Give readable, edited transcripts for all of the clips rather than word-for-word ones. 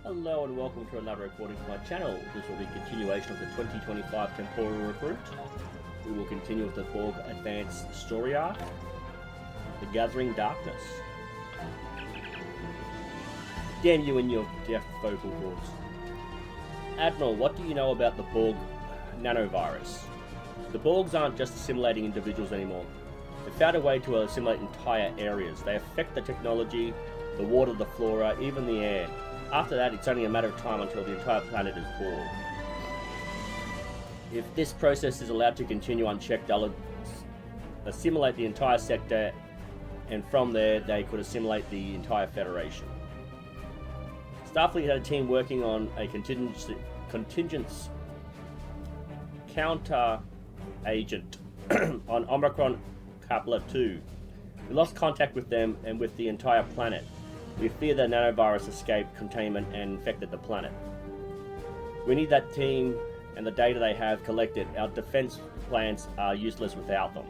Hello and welcome to another recording from my channel. This will be a continuation of the 2025 Temporal Recruit. We will continue with the Borg Advance story arc, The Gathering Darkness. Damn you and your deaf vocal cords. Admiral, what do you know about the Borg nanovirus? The Borgs aren't just assimilating individuals anymore. They've found a way to assimilate entire areas. They affect the technology, the water, the flora, even the air. After that, it's only a matter of time until the entire planet is Borg. If this process is allowed to continue unchecked, they'll assimilate the entire sector, and from there, they could assimilate the entire Federation. Starfleet had a team working on a contingence counter agent on Omicron Kappa 2. We lost contact with them and with the entire planet. We fear the nanovirus escaped containment and infected the planet. We need that team and the data they have collected. Our defense plans are useless without them.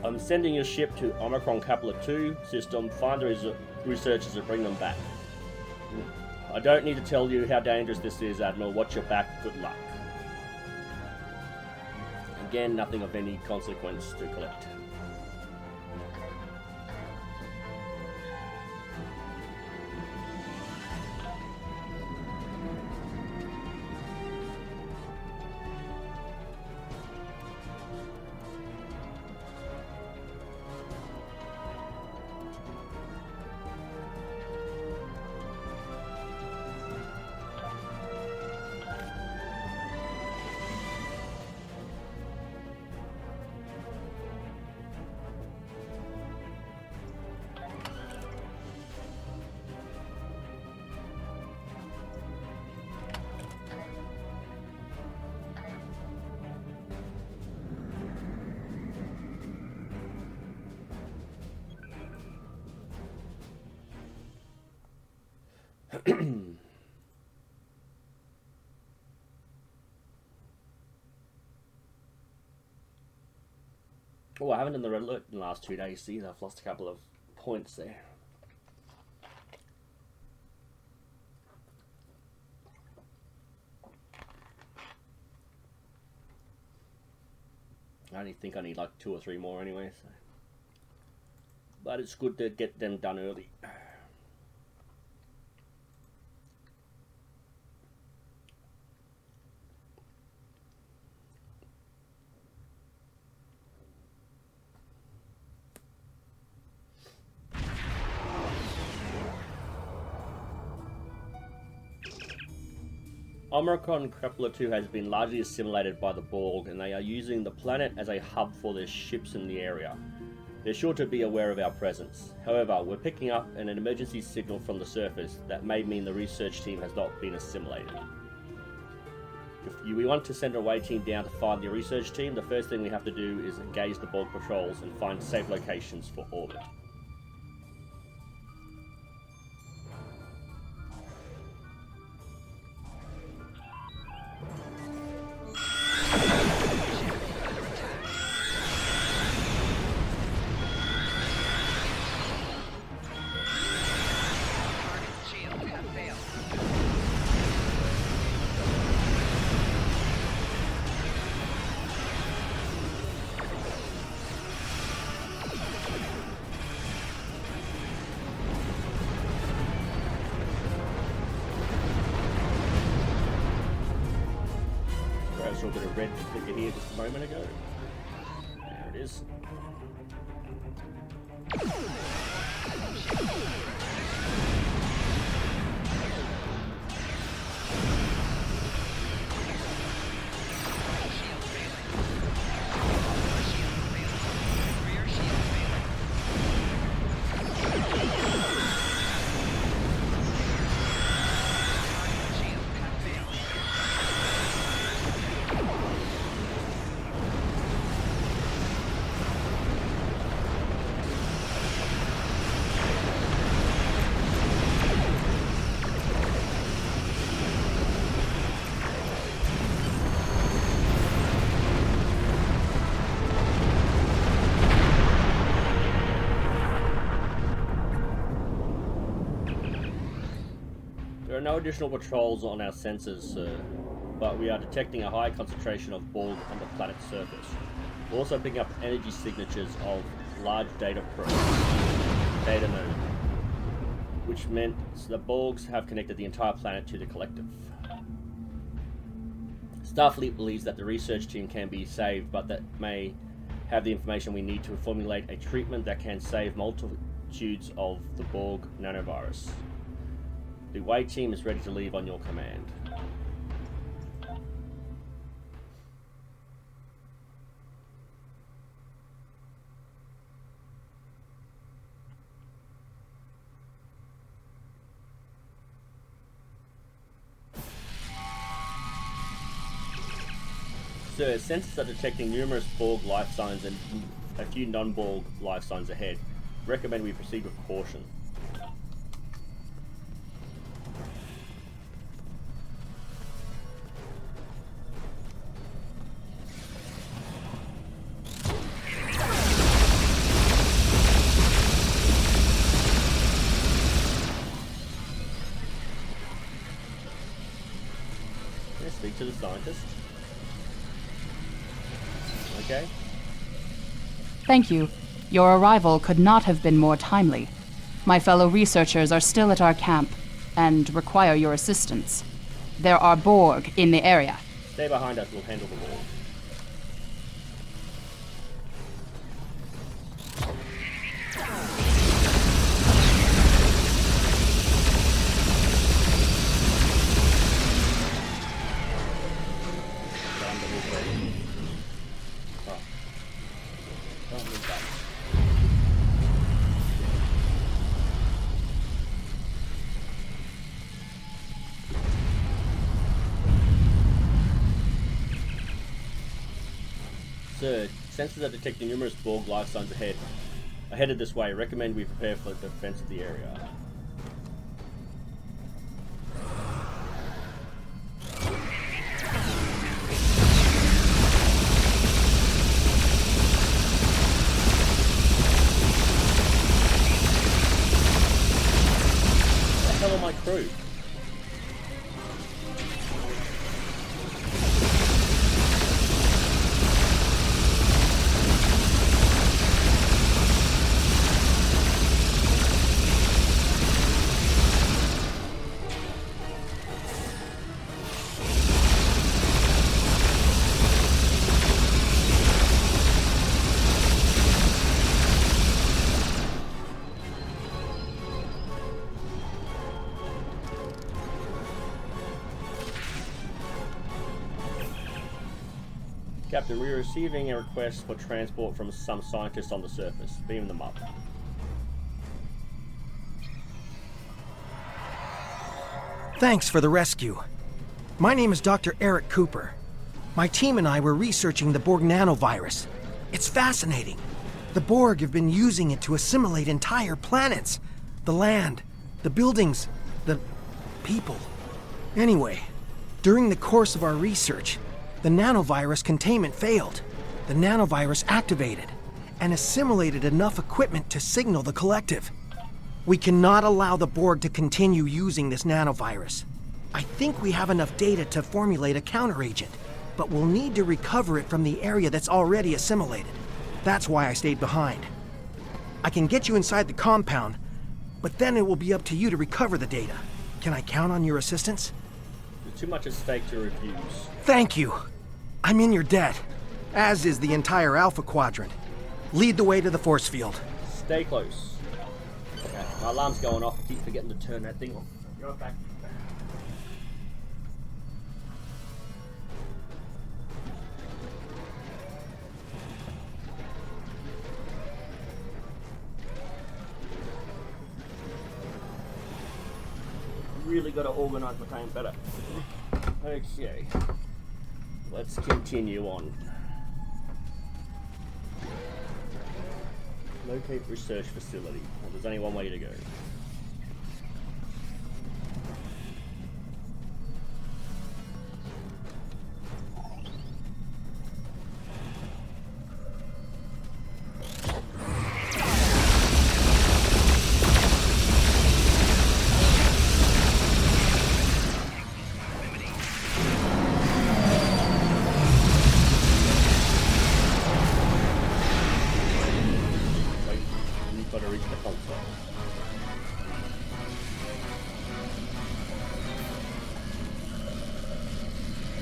I'm sending your ship to Omicron Kappa 2 system. Find the researchers and bring them back. I don't need to tell you how dangerous this is, Admiral. Watch your back. Good luck. Again, nothing of any consequence to collect. Oh, I haven't done the red alert in the last 2 days either. I've lost a couple of points there. I only think I need like 2 or 3 more anyway. So. But it's good to get them done early. Omicron Kappa 2 has been largely assimilated by the Borg, and they are using the planet as a hub for their ships in the area. They're sure to be aware of our presence. However, we're picking up an emergency signal from the surface that may mean the research team has not been assimilated. If we want to send a away team down to find the research team, the first thing we have to do is engage the Borg patrols and find safe locations for orbit. I saw a bit of red flicker here just a moment ago. There it is. There are no additional patrols on our sensors, sir, but we are detecting a high concentration of Borg on the planet's surface. We're also picking up energy signatures of large data node, which meant the Borgs have connected the entire planet to the collective. Starfleet believes that the research team can be saved, but that may have the information we need to formulate a treatment that can save multitudes of the Borg nanovirus. The Way team is ready to leave on your command. Sir, sensors are detecting numerous Borg life signs and a few non-Borg life signs ahead. Recommend we proceed with caution. Let's speak to the scientist. Okay. Thank you. Your arrival could not have been more timely. My fellow researchers are still at our camp and require your assistance. There are Borg in the area. Stay behind us, we'll handle the wall. Sir, sensors are detecting numerous Borg life signs ahead. Headed this way. Recommend we prepare for the defense of the area. What the hell are my crew? Captain, we are receiving a request for transport from some scientists on the surface. Beam them up. Thanks for the rescue. My name is Dr. Eric Cooper. My team and I were researching the Borg nanovirus. It's fascinating. The Borg have been using it to assimilate entire planets. The land, the buildings, the people. Anyway, during the course of our research, the nanovirus containment failed. The nanovirus activated and assimilated enough equipment to signal the collective. We cannot allow the Borg to continue using this nanovirus. I think we have enough data to formulate a counteragent, but we'll need to recover it from the area that's already assimilated. That's why I stayed behind. I can get you inside the compound, but then it will be up to you to recover the data. Can I count on your assistance? There's too much at stake to refuse. Thank you. I'm in your debt, as is the entire Alpha Quadrant. Lead the way to the force field. Stay close. Okay, my alarm's going off. I keep forgetting to turn that thing off. Be right back. Really got to organise my time better. Okay, let's continue on. Locate research facility. Well, there's only one way to go.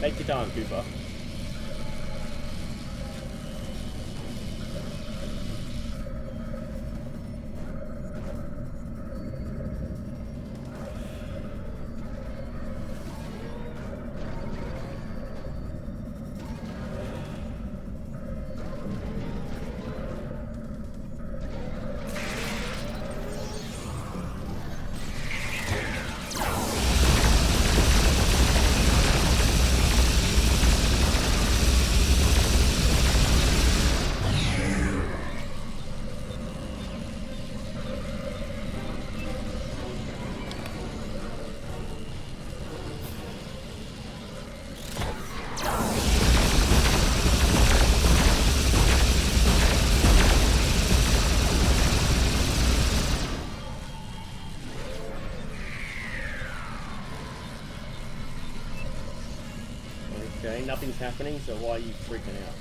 Take your time, Cooper. Okay, nothing's happening, so why are you freaking out?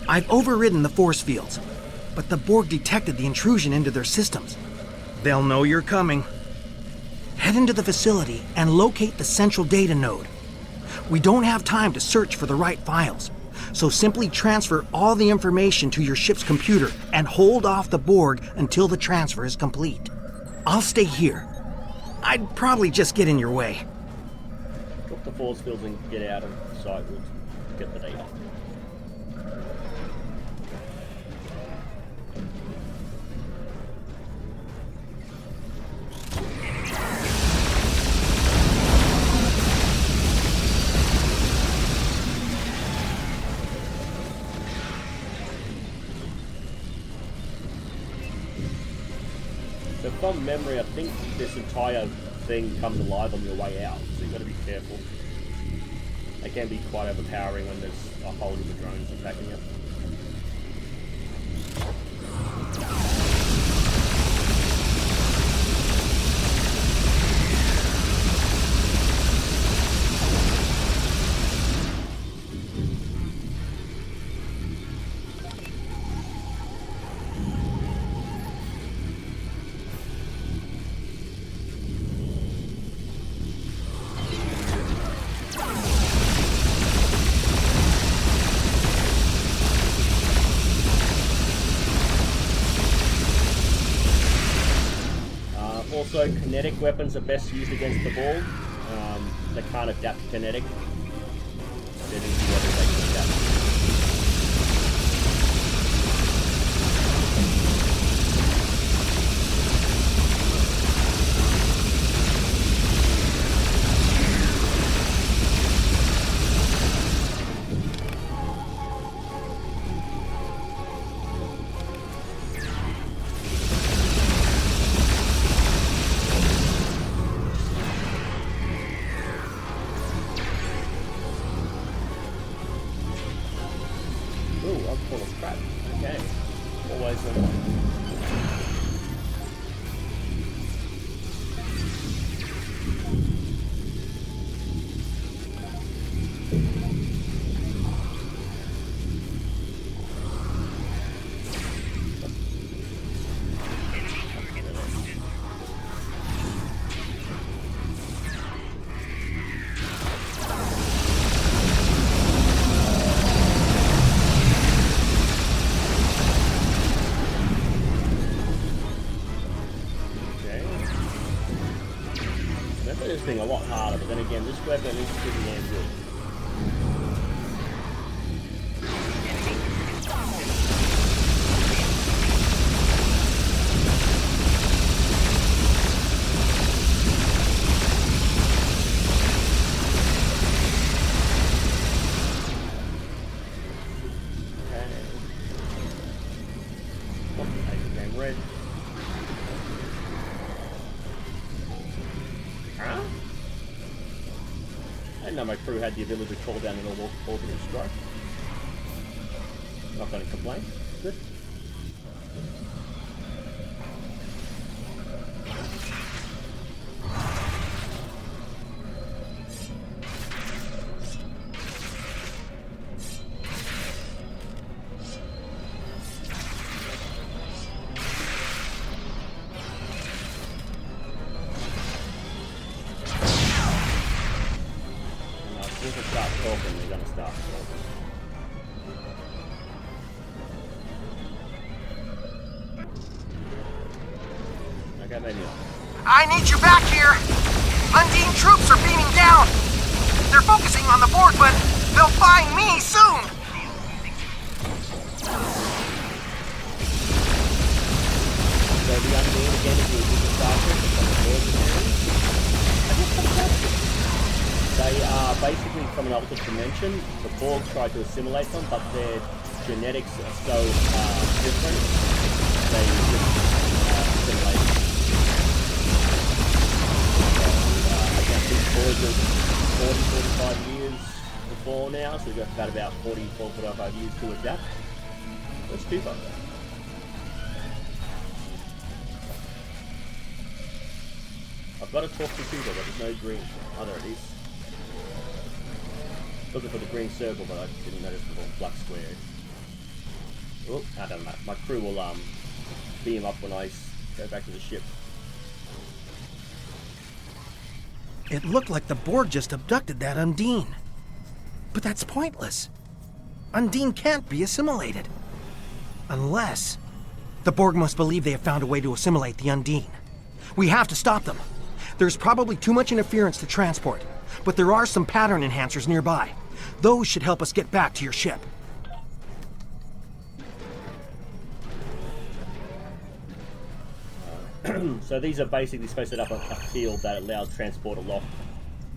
I've overridden the force fields, but the Borg detected the intrusion into their systems. They'll know you're coming. Head into the facility and locate the central data node. We don't have time to search for the right files, so simply transfer all the information to your ship's computer and hold off the Borg until the transfer is complete. I'll stay here. I'd probably just get in your way. Drop the force fields and get out of sight. We'll get the data. So from memory, I think this entire thing comes alive on your way out, so you've got to be careful. They can be quite overpowering when there's a whole heap of drones attacking you. Also, kinetic weapons are best used against the Borg. They can't adapt to kinetic. They need to be able to adapt. Ooh, I'm full of crap. Okay. Always this thing a lot harder, but then again, this weapon is pretty damn good. Red. Huh? I didn't know my crew had the ability to call down an orbital strike. Not going to complain. Good. talking, we're gonna start talking. Okay, maybe not. I need you back here! Undine troops are beaming down! They're focusing on the Borg, but they'll find me soon! So the Undine again is the starship from the Borg Advance. They are basically from an alternate dimension. The Borg tried to assimilate them, but their genetics are so different. They just assimilate. These boys are 40, 45 years before now, so we've got about 44, 45 years to adapt. Let's do that. I've got to talk to Cooper, but there's no green. Oh, there it is. Looking for the green circle, but I didn't notice the little black square. Oh, I don't know. My crew will beam up when I go back to the ship. It looked like the Borg just abducted that Undine. But that's pointless. Undine can't be assimilated. Unless... the Borg must believe they have found a way to assimilate the Undine. We have to stop them. There's probably too much interference to transport, but there are some pattern enhancers nearby. Those should help us get back to your ship. So these are basically supposed to set up a field that allows transport a lock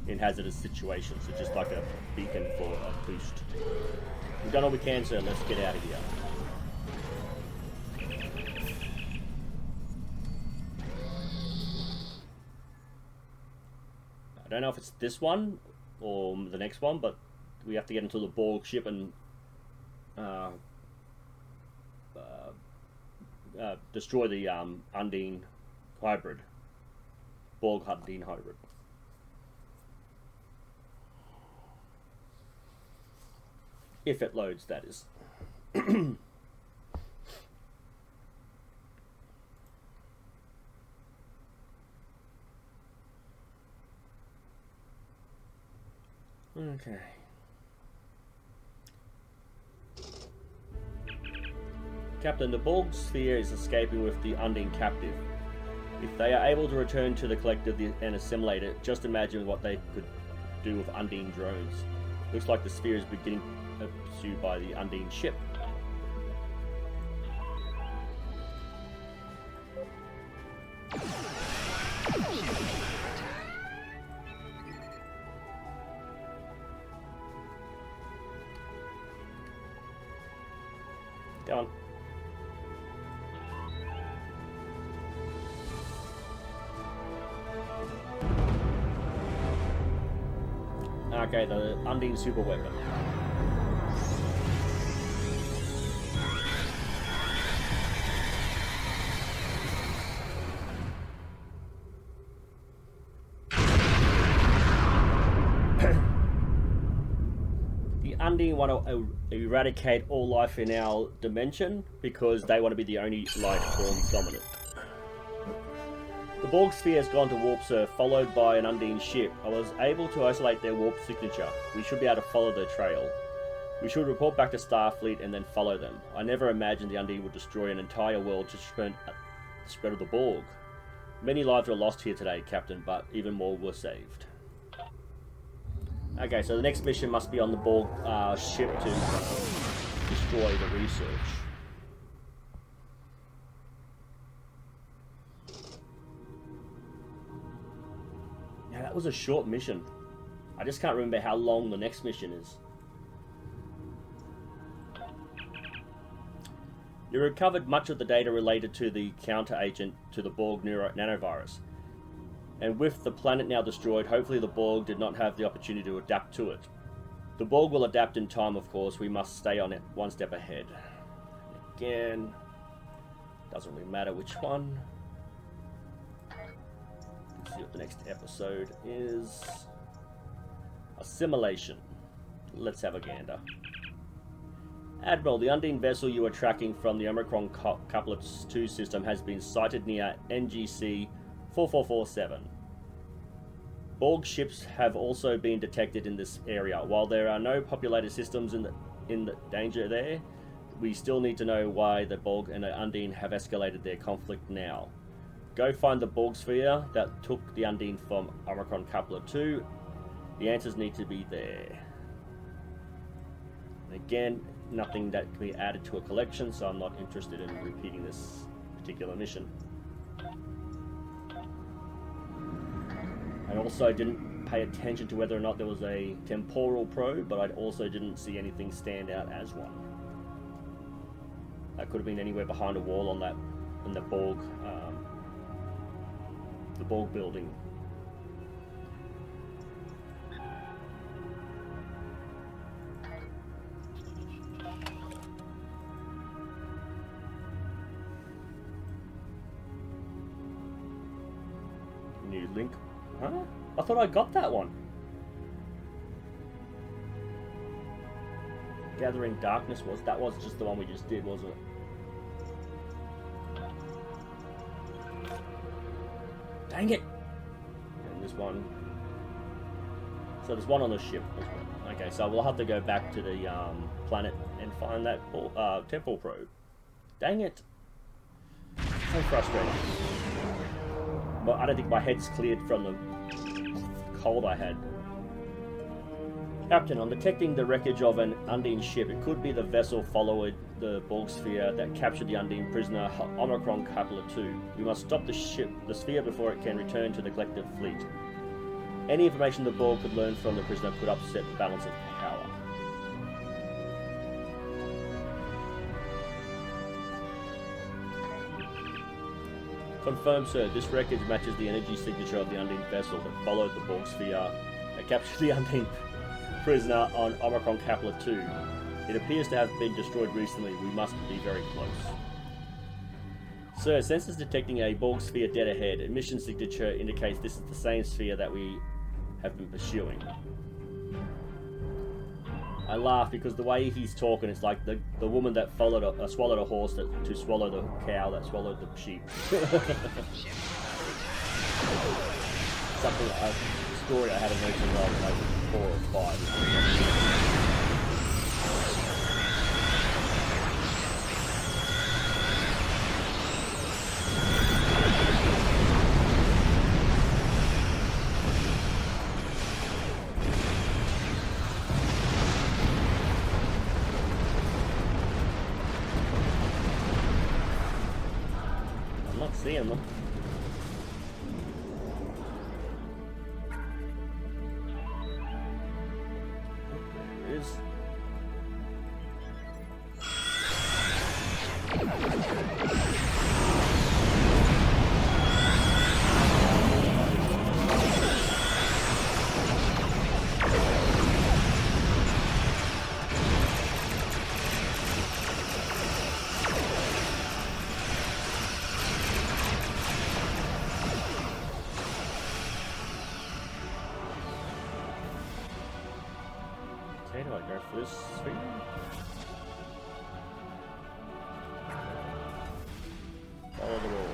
in hazardous situations. So just like a beacon for a boost. We've done all we can, so let's get out of here. I don't know if it's this one or the next one, but we have to get into the Borg ship and destroy the Undine hybrid. Borg Undine hybrid. If it loads, that is. Okay. Captain, the Borg sphere is escaping with the Undine captive. If they are able to return to the collective and assimilate it, just imagine what they could do with Undine drones. Looks like the sphere is beginning pursued by the Undine ship. Go on. Okay, the Undine super weapon. The Undine want to eradicate all life in our dimension because they want to be the only life form dominant. The Borg sphere has gone to warp surf, followed by an Undine ship. I was able to isolate their warp signature. We should be able to follow their trail. We should report back to Starfleet and then follow them. I never imagined the Undine would destroy an entire world to prevent the spread of the Borg. Many lives were lost here today, Captain, but even more were saved. Okay, so the next mission must be on the Borg ship to destroy the research. Yeah, that was a short mission. I just can't remember how long the next mission is. You recovered much of the data related to the counter-agent to the Borg nanovirus. And with the planet now destroyed, hopefully the Borg did not have the opportunity to adapt to it. The Borg will adapt in time, of course. We must stay on it one step ahead. Again, doesn't really matter which one. Let's see what the next episode is. Assimilation. Let's have a gander. Admiral, the Undine vessel you are tracking from the Omicron Couplet 2 system has been sighted near NGC 4447. Borg ships have also been detected in this area. While there are no populated systems in the danger there, we still need to know why the Borg and the Undine have escalated their conflict now. Go find the Borg sphere that took the Undine from Omicron Kepler 2. The answers need to be there. Again, nothing that can be added to a collection, so I'm not interested in repeating this particular mission. I also didn't pay attention to whether or not there was a temporal probe, but I also didn't see anything stand out as one. That could have been anywhere behind a wall on that, in the Borg building. New link. Huh? I thought I got that one. Gathering Darkness was just the one we just did, wasn't it? Dang it! And this one. So there's one on the ship as well. Okay, so we'll have to go back to the planet and find that temporal probe. Dang it! So frustrating. But I don't think my head's cleared from the cold I had. Captain, on detecting the wreckage of an Undine ship, it could be the vessel followed the Borg sphere that captured the Undine prisoner Omicron Kepler 2. We must stop the sphere before it can return to the collective fleet. Any information the Borg could learn from the prisoner could upset the balance of power. Confirmed, sir. This wreckage matches the energy signature of the Undine vessel that followed the Borg sphere that captured the Undine prisoner on Omicron Kepler 2. It appears to have been destroyed recently. We must be very close. Sir, sensors detecting a Borg sphere dead ahead. Emission signature indicates this is the same sphere that we have been pursuing. I laugh because the way he's talking, it's like the woman that swallowed a horse to swallow the cow that swallowed the sheep. Something a story I had mentioned of like 4 or 5. I'm not seeing them. There it is. Okay, do I go for this sphere? Follow the wall.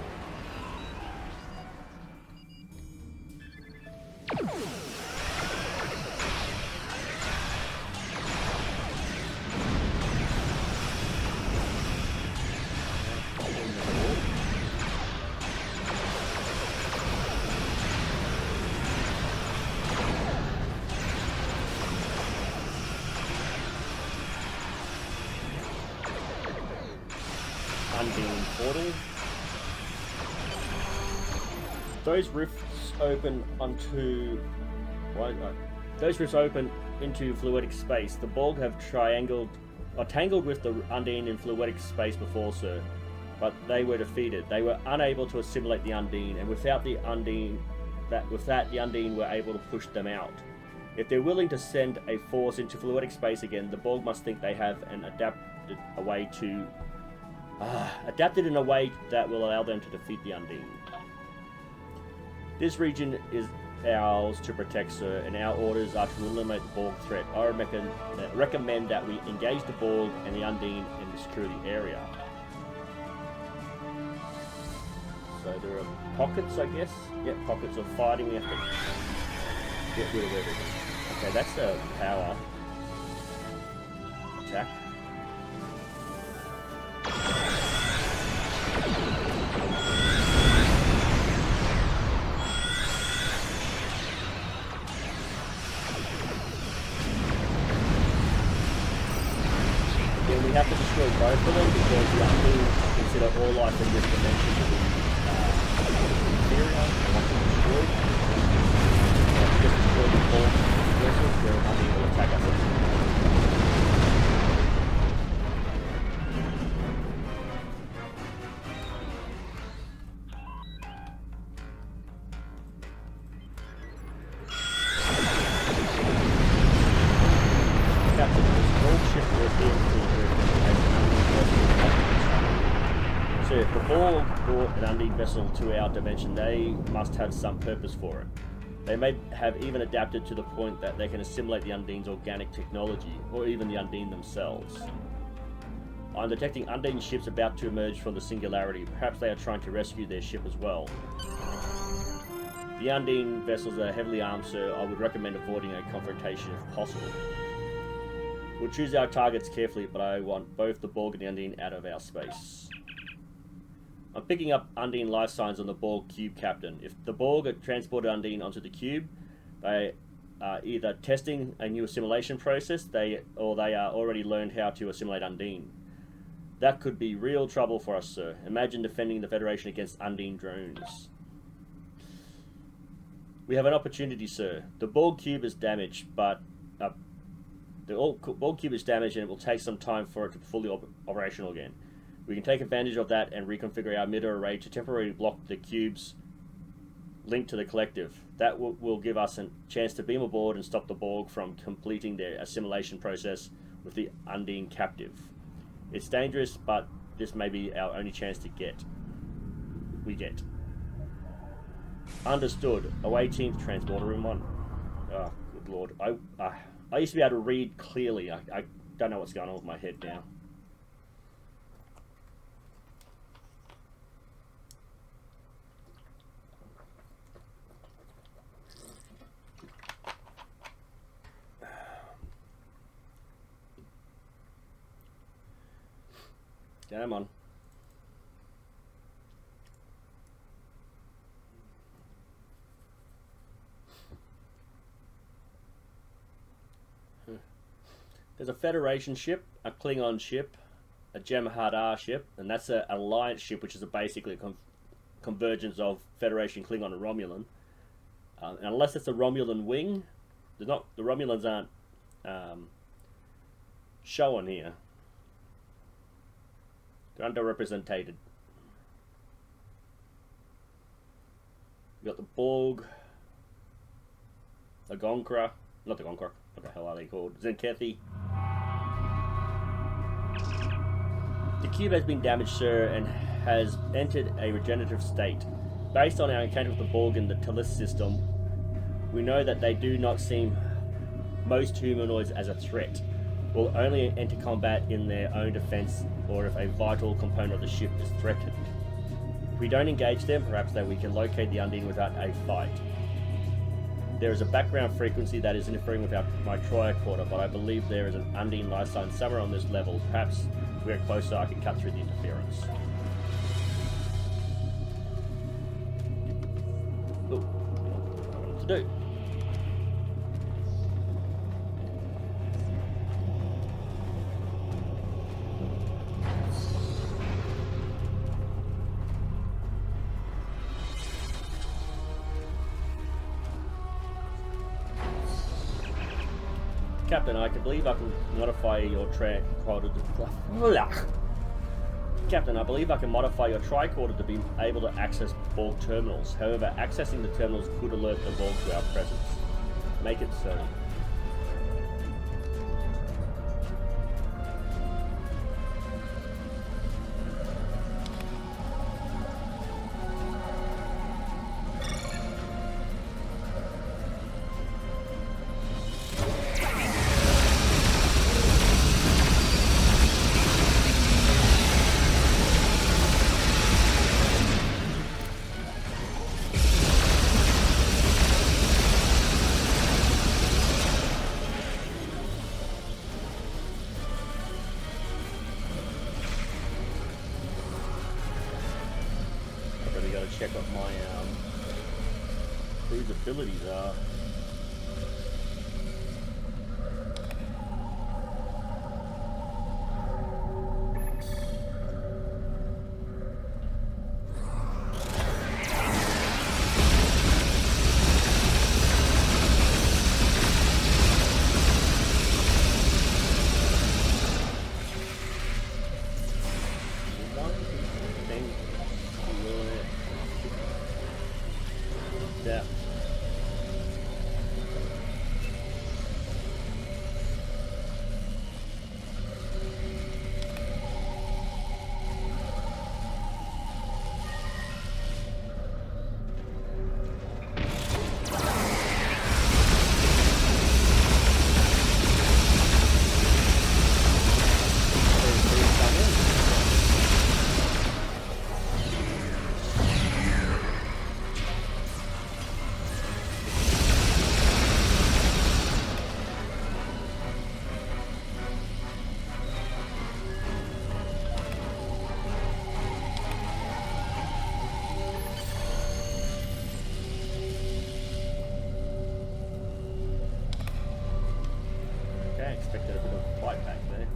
Undine portal. Those rifts open onto those rifts open into fluidic space. The Borg have tangled with the Undine in fluidic space before, sir, but they were defeated. They were unable to assimilate the Undine, and without the Undine, the Undine were able to push them out. If they're willing to send a force into fluidic space again, the Borg must think they have adapted in a way that will allow them to defeat the Undine. This region is ours to protect, sir, and our orders are to eliminate the Borg threat. I recommend that we engage the Borg and the Undine and secure the area. So there are pockets, I guess. Yep, pockets of fighting. We have to Get rid of everything. Okay, that's the power. Attack. Yeah, we have to destroy both of them because we have to consider all life in this dimension to be inferior and want to destroy. Just destroy the Borg vessels, they're unable to attack us. Captain, this Borg ship will appear to so if the Borg brought an Undine vessel to our dimension, they must have some purpose for it. They may have even adapted to the point that they can assimilate the Undine's organic technology, or even the Undine themselves. I'm detecting Undine ships about to emerge from the singularity. Perhaps they are trying to rescue their ship as well. The Undine vessels are heavily armed, sir. I would recommend avoiding a confrontation if possible. We'll choose our targets carefully, but I want both the Borg and the Undine out of our space. I'm picking up Undine life signs on the Borg cube, Captain. If the Borg had transported Undine onto the cube, they are either testing a new assimilation process, or they are already learned how to assimilate Undine. That could be real trouble for us, sir. Imagine defending the Federation against Undine drones. We have an opportunity, sir. The Borg cube is damaged, but the Borg cube is damaged, and it will take some time for it to be fully operational again. We can take advantage of that and reconfigure our emitter array to temporarily block the cube's link to the collective. That will give us a chance to beam aboard and stop the Borg from completing their assimilation process with the Undine captive. It's dangerous, but this may be our only chance to get. Understood. Away team to transporter room 1. Oh, good lord. I used to be able to read clearly. I don't know what's going on with my head now. Come on. There's a Federation ship, a Klingon ship, a Jem'Hadar ship, and that's an Alliance ship, which is basically a convergence of Federation, Klingon, and Romulan. And unless it's a Romulan wing, the Romulans aren't shown here. They're underrepresented. We got the Borg, the Gonkra, not the Gonkra, what the hell are they called? Zenkethi. The cube has been damaged, sir, and has entered a regenerative state. Based on our encounter with the Borg in the Talis system, we know that they do not see most humanoids as a threat. Will only enter combat in their own defense or if a vital component of the ship is threatened. If we don't engage them, perhaps we can locate the Undine without a fight. There is a background frequency that is interfering with my tricorder, but I believe there is an Undine life sign somewhere on this level. Perhaps if we're closer, I can cut through the interference. Ooh, what to do? Captain, I believe I can modify your tricorder to... Captain, I believe I can modify your tricorder to be able to access Borg terminals. However, accessing the terminals could alert the Borg to our presence. Make it so. check what my crew's abilities are. Yeah. Okay, expected a bit of a fight back there.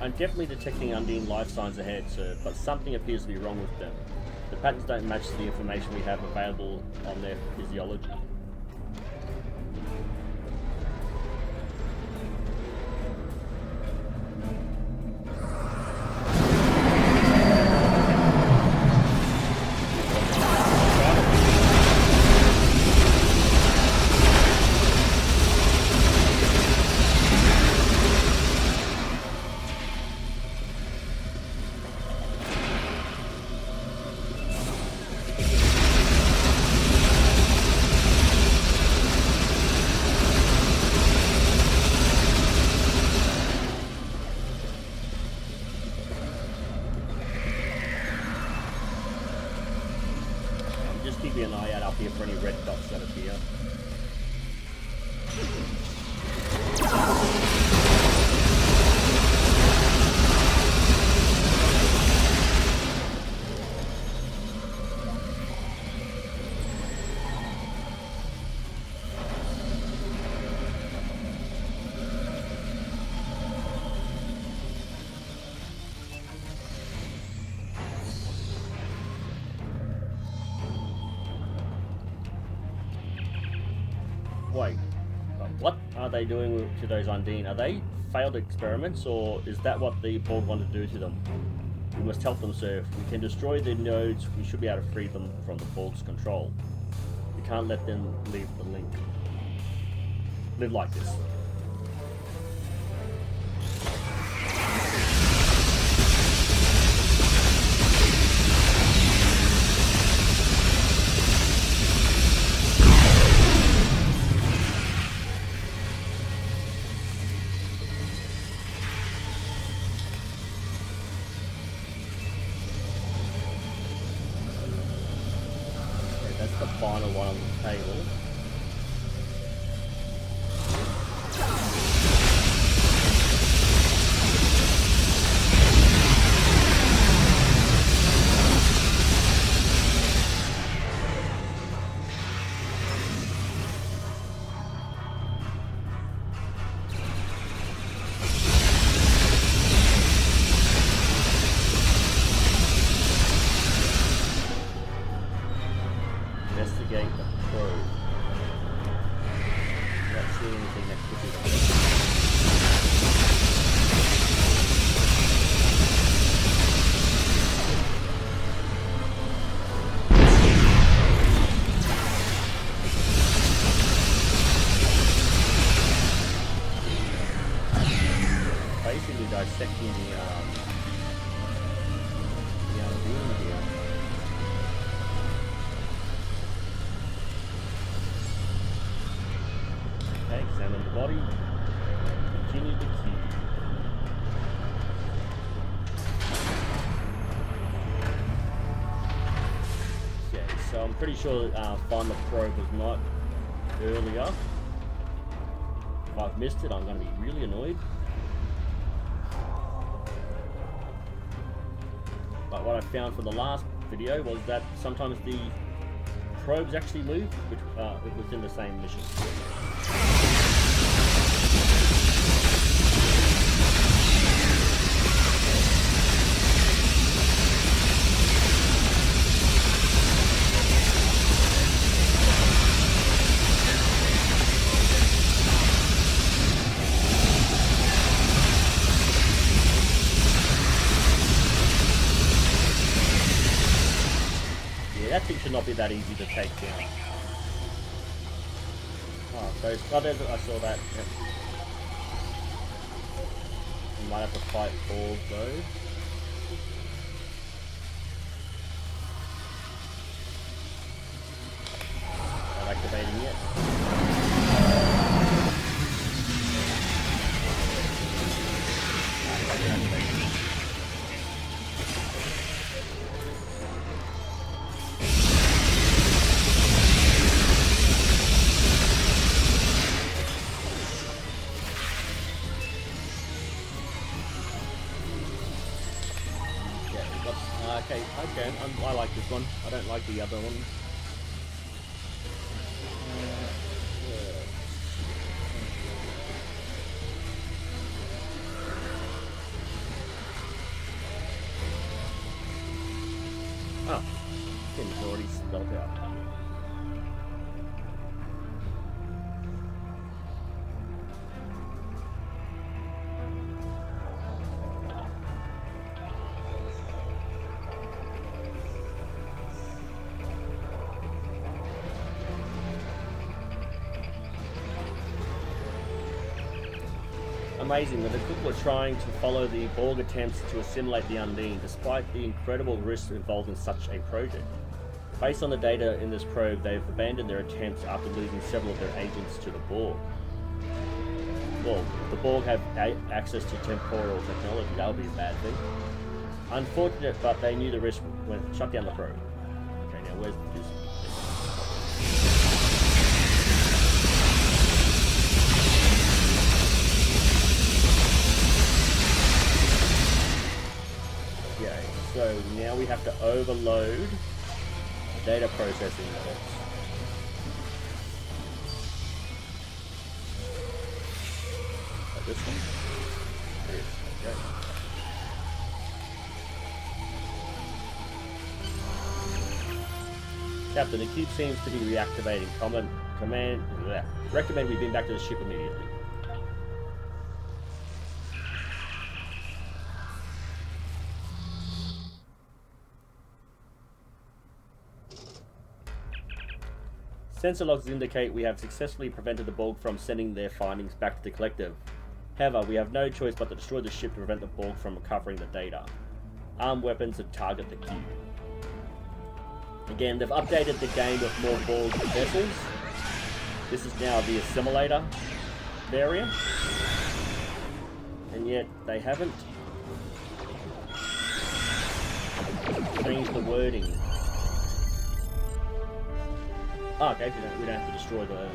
I'm definitely detecting Undine life signs ahead, sir, but something appears to be wrong with them. The patterns don't match the information we have available on their physiology. Just keeping an eye out up here for any red dots that appear. Wait, what are they doing to those Undine? Are they failed experiments, or is that what the Borg want to do to them? We must help them, sir. If we can destroy the nodes, we should be able to free them from the Borg's control. We can't let them leave the link. Live like this. That's the final one on the table. Investigate the probe. Not seeing anything that could be done. Basically dissecting the beam here. Okay, examine the body. Continue the key. Okay, so I'm pretty sure find the probe was not earlier. If I've missed it, I'm going to be really annoyed. But what I found from the last video was that sometimes the probes actually move, which it was in the same mission. That thing should not be that easy to take down. Oh, so there's, I saw that. Yep. You might have to fight Borg though. Not activating yet. Okay, I like this one. I don't like the other one. Oh, thing's already spelled out. Amazing that the people are trying to follow the Borg attempts to assimilate the Undine, despite the incredible risks involved in such a project. Based on the data in this probe, they've abandoned their attempts after losing several of their agents to the Borg. Well, if the Borg have access to temporal technology, that would be a bad thing. Unfortunate, but they knew the risk when shut down the probe. Okay, now where's this? So now we have to overload data processing nodes. Like this one. There it is. Okay. Captain, the cube seems to be reactivating. Recommend we beam back to the ship immediately. Sensor logs indicate we have successfully prevented the Borg from sending their findings back to the collective. However, we have no choice but to destroy the ship to prevent the Borg from recovering the data. Armed weapons to target the cube. Again, they've updated the game with more Borg vessels. This is now the Assimilator variant. And yet, they haven't changed the wording. Oh, okay, we don't have to destroy the...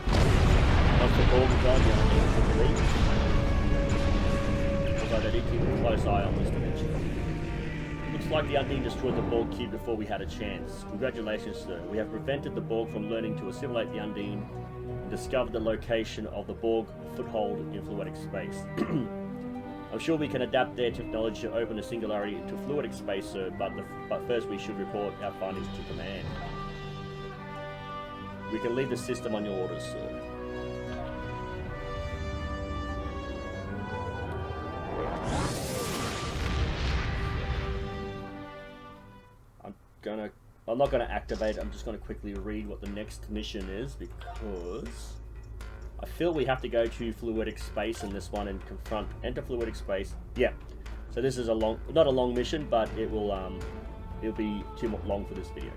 Once the Borg is gone, you only need to leave. Although they did keep a close eye on this dimension. Looks like the Undine destroyed the Borg cube before we had a chance. Congratulations, sir. We have prevented the Borg from learning to assimilate the Undine and discovered the location of the Borg foothold in fluidic space. I'm sure we can adapt their technology to open a singularity into fluidic space, sir, but first we should report our findings to command. We can leave the system on your orders, sir. I'm not gonna activate it. I'm just gonna quickly read what the next mission is because I feel we have to go to fluidic space in this one and enter fluidic space. Yeah. So this is not a long mission, but it'll be too long for this video.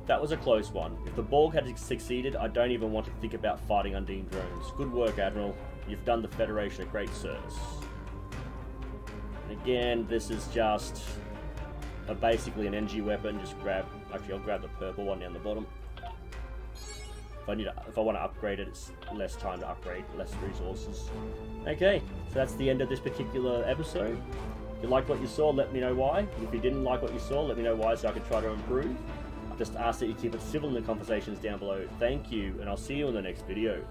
That was a close one. If the Borg had succeeded, I don't even want to think about fighting Undine drones. Good work, Admiral. You've done the Federation a great service. And again, this is just basically an NG weapon. Just grab... Actually, I'll grab the purple one down the bottom. if I want to upgrade it, it's less time to upgrade, less resources. Okay, so that's the end of this particular episode. If you liked what you saw, let me know why. If you didn't like what you saw, let me know why so I can try to improve. I just ask that you keep it civil in the conversations down below. Thank you, and I'll see you in the next video.